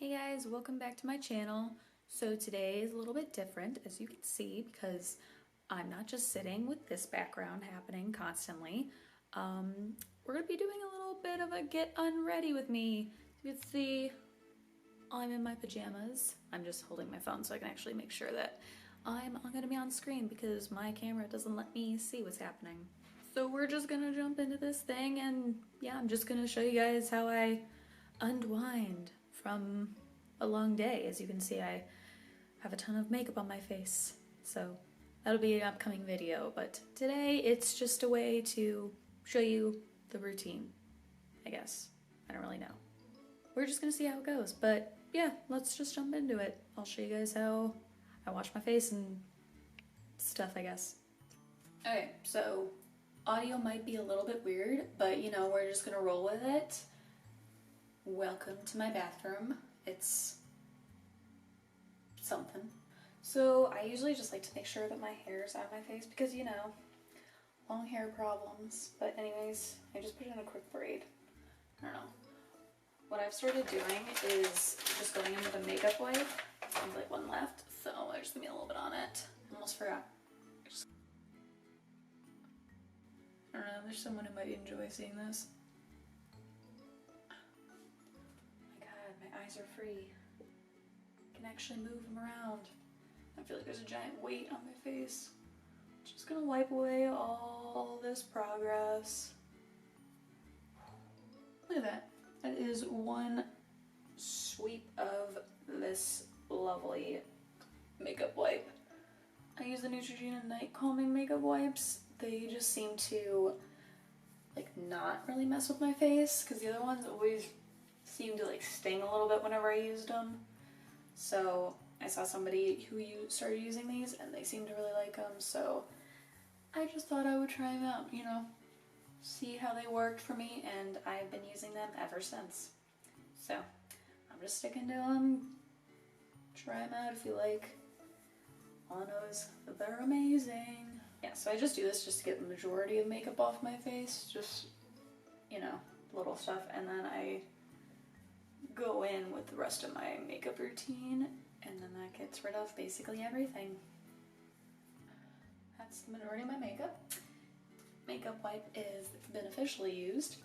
Hey guys, welcome back to my channel. So today is a little bit different, as you can see, because I'm not just sitting with this background happening constantly. We're gonna be doing a little bit of a get unready with me. You can see I'm in my pajamas. I'm just holding my phone so I can actually make sure that I'm gonna be on screen because my camera doesn't let me see what's happening. So we're just gonna jump into this thing, and yeah, I'm just gonna show you guys how I unwind from a long day. As you can see, I have a ton of makeup on my face, so that'll be an upcoming video, but today it's just a way to show you the routine, I guess. I don't really know. We're just gonna see how it goes, but yeah, let's just jump into it. I'll show you guys how I wash my face and stuff, I guess. Okay, so audio might be a little bit weird, but you know, we're just gonna roll with it. Welcome to my bathroom. It's something. So I usually just like to make sure that my hair's out of my face because, you know, long hair problems. But anyways, I just put it in a quick braid. I don't know. What I've started doing is just going in with a makeup wipe. I have like one left, so there's gonna be a little bit on it. Almost forgot. I don't know, there's someone who might enjoy seeing this. My eyes are free. I can actually move them around. I feel like there's a giant weight on my face. Just gonna wipe away all this progress. Look at that. That is one sweep of this lovely makeup wipe. I use the Neutrogena night calming makeup wipes. They just seem to like not really mess with my face because the other ones always seemed to like sting a little bit whenever I used them. So I saw somebody who started using these and they seemed to really like them, so I just thought I would try them out, you know, see how they worked for me, and I've been using them ever since. So I'm just sticking to them. Try them out if you like. All I know is that they're amazing. Yeah, so I just do this just to get the majority of makeup off my face, just, you know, little stuff, and then I go in with the rest of my makeup routine, and then that gets rid of basically everything. That's the majority of my makeup. Makeup wipe is beneficially used.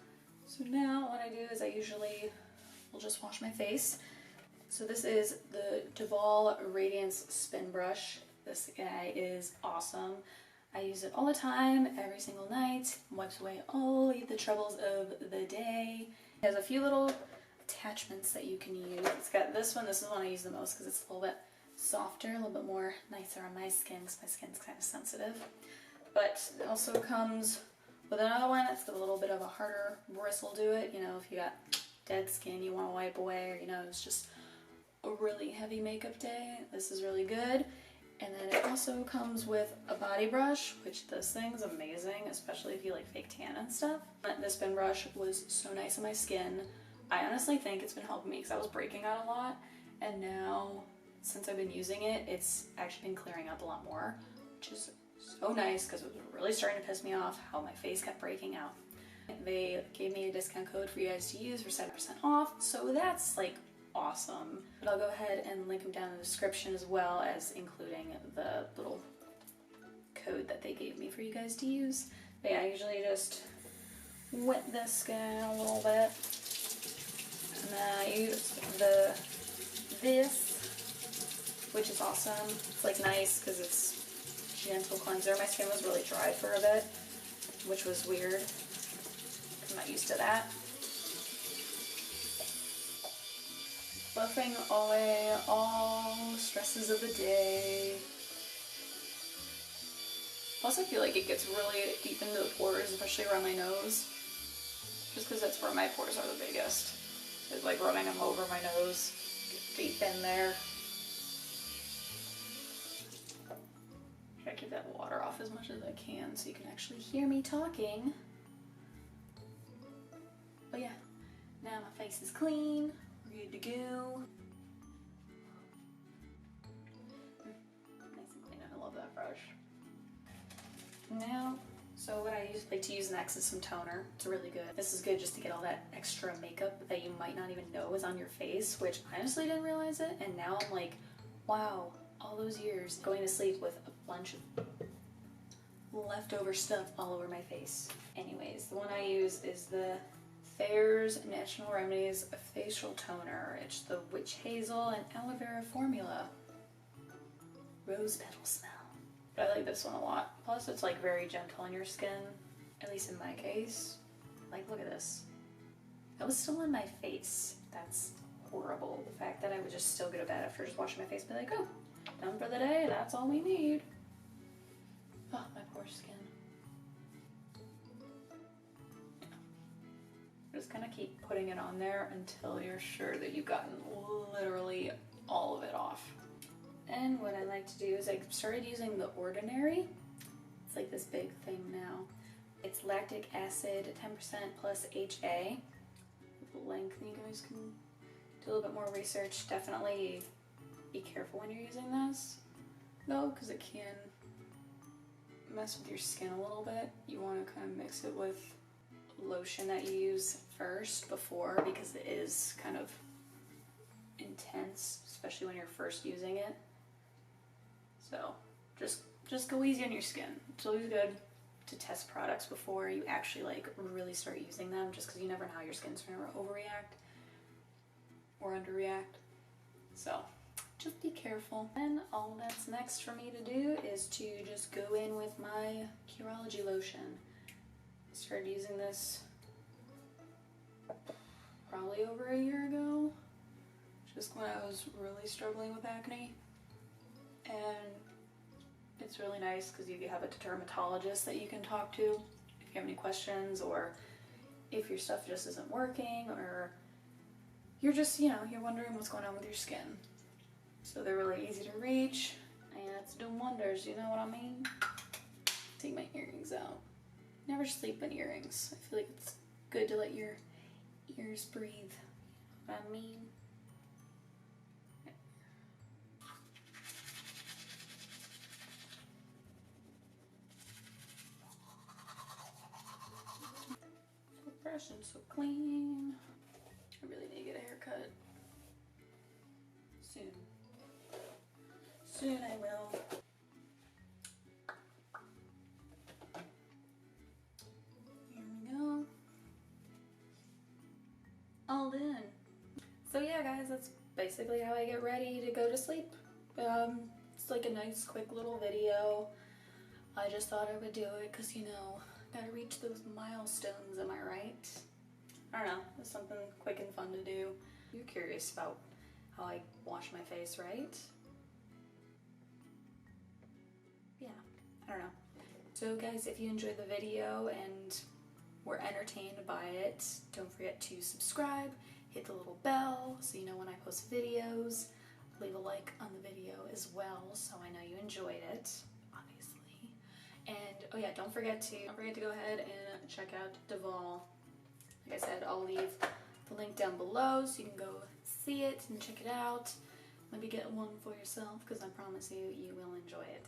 So now what I do is I usually will just wash my face. So this is the Duvolle Radiance spin brush. This guy is awesome. I use it all the time, every single night. Wipes away all the troubles of the day. It has a few little attachments that you can use. It's got this one. This is the one I use the most because it's a little bit softer, a little bit more nicer on my skin because my skin's kind of sensitive. But it also comes with another one that's got a little bit of a harder bristle to it. You know, if you got dead skin you want to wipe away, or you know, it's just a really heavy makeup day, this is really good. And then it also comes with a body brush, which this thing's amazing, especially if you like fake tan and stuff. This spin brush was so nice on my skin. I honestly think it's been helping me because I was breaking out a lot, and now since I've been using it, it's actually been clearing up a lot more, which is so nice because it was really starting to piss me off how my face kept breaking out. They gave me a discount code for you guys to use for 7% off, so that's like awesome. But I'll go ahead and link them down in the description, as well as including the little code that they gave me for you guys to use. But yeah, I usually just wet this guy a little bit. And then I use this, which is awesome. It's like nice because it's gentle cleanser. My skin was really dry for a bit, which was weird. I'm not used to that. Buffing away all stresses of the day. Plus I feel like it gets really deep into the pores, especially around my nose. Just because that's where my pores are the biggest. It's like running them over my nose, get deep in there. Try to keep that water off as much as I can so you can actually hear me talking. But yeah, now my face is clean, we're good to go. Nice and clean, I love that brush. Now, so what I like to use next is some toner. It's really good. This is good just to get all that extra makeup that you might not even know is on your face, which I honestly didn't realize it, and now I'm like, wow, all those years going to sleep with a bunch of leftover stuff all over my face. Anyways, the one I use is the Thayers Natural Remedies Facial Toner. It's the Witch Hazel and Aloe Vera formula. Rose petal smell. But I like this one a lot. Plus it's like very gentle on your skin, at least in my case. Like, look at this. That was still on my face. That's horrible. The fact that I would just still go to bed after just washing my face and be like, oh, done for the day, that's all we need. Oh, my poor skin. Just kind of keep putting it on there until you're sure that you've gotten literally all of it off. And what I like to do is I started using the Ordinary. It's like this big thing now. It's lactic acid, 10% plus HA. The length, you guys can do a little bit more research. Definitely be careful when you're using this, though, because it can mess with your skin a little bit. You want to kind of mix it with lotion that you use first before, because it is kind of intense, especially when you're first using it. So just go easy on your skin. It's always good to test products before you actually like really start using them, just because you never know how your skin's going to overreact or underreact. So just be careful. And all that's next for me to do is to just go in with my Curology lotion. I started using this probably over a year ago, just when I was really struggling with acne. And it's really nice because you have a dermatologist that you can talk to if you have any questions, or if your stuff just isn't working, or you're just, you know, you're wondering what's going on with your skin. So they're really easy to reach, and it's doing wonders, you know what I mean? Take my earrings out. Never sleep in earrings. I feel like it's good to let your ears breathe. You know what I mean? So fresh and so clean. I really need to get a haircut. Soon. Soon I will. Here we go. All in. So yeah, guys, that's basically how I get ready to go to sleep. It's like a nice quick little video. I just thought I would do it because, you know, gotta reach those milestones, am I right? I don't know, it's something quick and fun to do. You're curious about how I wash my face, right? Yeah, I don't know. So guys, if you enjoyed the video and were entertained by it, don't forget to subscribe, hit the little bell so you know when I post videos, leave a like on the video as well so I know you enjoyed it, obviously. And oh yeah, don't forget to go ahead and check out Duvolle. Like I said, I'll leave the link down below so you can go see it and check it out. Maybe get one for yourself, because I promise you, you will enjoy it.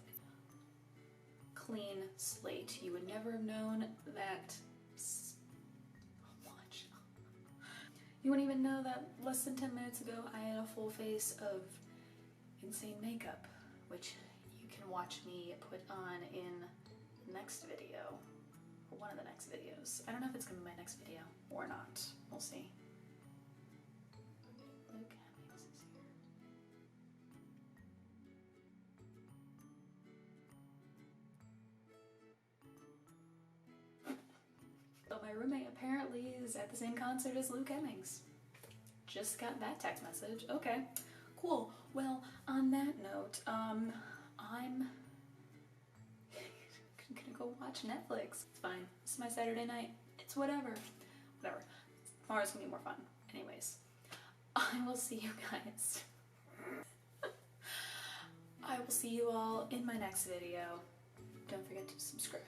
Clean slate. You would never have known that. Watch. You wouldn't even know that less than 10 minutes ago I had a full face of insane makeup, which you can watch me put on in the next video, or one of the next videos. I don't know if it's gonna be my next video or not. We'll see. Luke Hemmings is here. But my roommate apparently is at the same concert as Luke Hemmings. Just got that text message. Okay, cool. Well, on that note, I'm gonna go watch Netflix. It's fine. It's my Saturday night. It's whatever. Whatever. Tomorrow's gonna be more fun. Anyways, I will see you guys. I will see you all in my next video. Don't forget to subscribe.